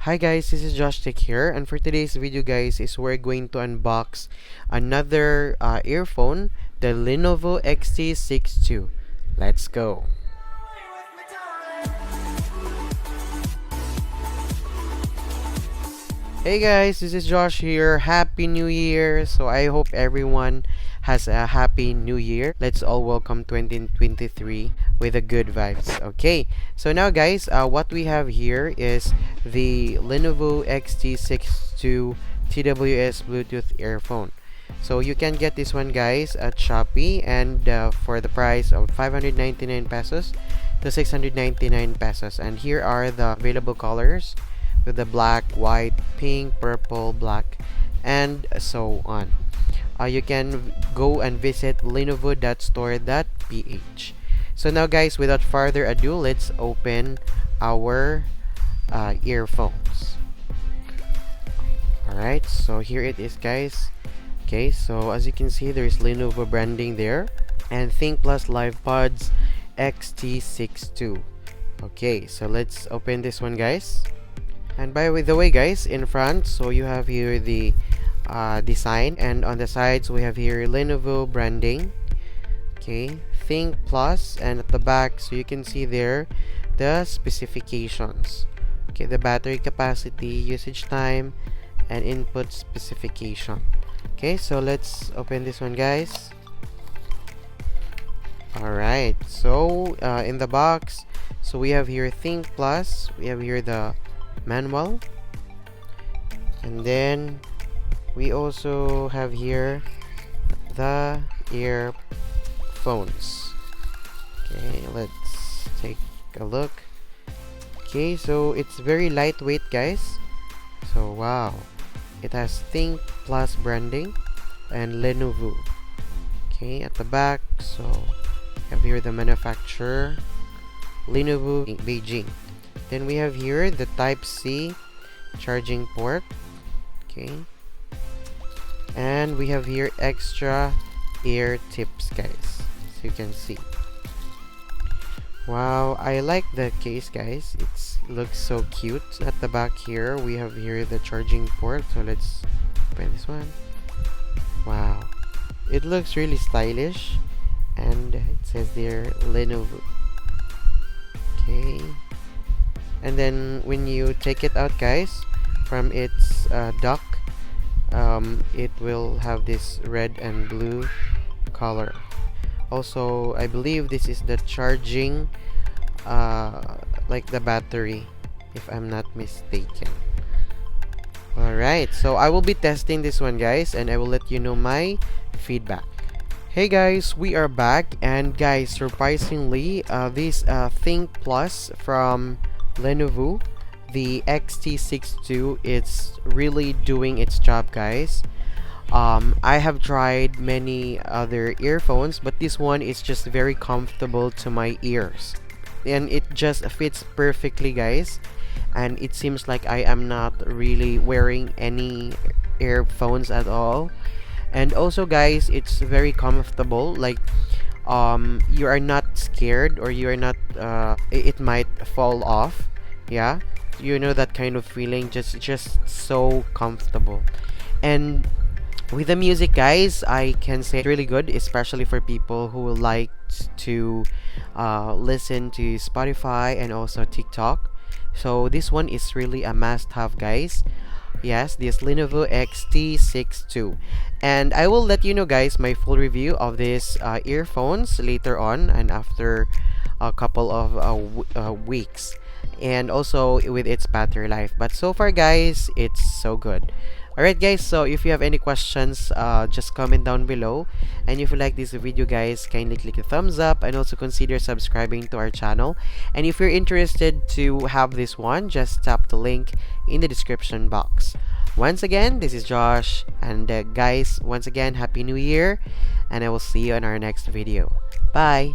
Hi guys, this is Josh Tech here, and for today's video guys is we're going to unbox another earphone, the Lenovo Xt62. Let's go! Hey guys, this is Josh here. Happy New Year! So I hope everyone has a happy New Year. Let's all welcome 2023 with a good vibes. Okay, so now guys, what we have here is the Lenovo Xt62 Tws Bluetooth earphone. So you can get this one guys at Shopee, and for the price of 599 pesos to 699 pesos. And here are the available colors, with the black, white, pink, purple, black, and so on. You can go and visit lenovo.store.ph. So now guys, without further ado, let's open our earphones. Alright, so here it is guys. Okay, so as you can see, there's Lenovo branding there, and Think Plus Live Pods Xt62. Okay, so let's open this one guys. And by the way guys, in front, so you have here the design, and on the sides we have here Lenovo branding. Okay, Think Plus, and at the back, so you can see there the specifications. Okay, the battery capacity, usage time, and input specification. Okay, so let's open this one guys. Alright, so in the box, so we have here Think Plus, we have here the manual, and then we also have here the earphones. Okay, let's take a look. Okay, so it's very lightweight guys. So wow, it has Think Plus branding and Lenovo. Okay, at the back, so we have here the manufacturer, Lenovo Beijing. Then we have here the Type-C charging port. Okay, and we have here extra ear tips guys, so you can see. Wow, I like the case guys, it looks so cute. At the back here we have here the charging port, so let's open this one. Wow, it looks really stylish, and it says there Lenovo. Okay, and then when you take it out guys from its dock, it will have this red and blue color. Also, I believe this is the charging like the battery, if I'm not mistaken. Alright, so I will be testing this one guys, and I will let you know my feedback. Hey guys, we are back, and guys, surprisingly, this Think Plus from Lenovo, the Xt62, it's really doing its job guys. I have tried many other earphones, but this one is just very comfortable to my ears, and it just fits perfectly guys, and it seems like I am not really wearing any earphones at all. And also guys, it's very comfortable, like you are not scared, or you are not it might fall off. Yeah, you know that kind of feeling, just so comfortable. And with the music guys, I can say really good, especially for people who like to listen to Spotify and also TikTok. So this one is really a must-have guys. Yes, this Lenovo Xt62, and I will let you know guys my full review of this earphones later on, and after a couple of weeks, and also with its battery life. But so far guys, it's so good. Alright guys, so if you have any questions, just comment down below, and if you like this video guys, kindly click the thumbs up, and also consider subscribing to our channel. And if you're interested to have this one, just tap the link in the description box. Once again, this is Josh, and guys, once again, Happy New Year, and I will see you in our next video. Bye!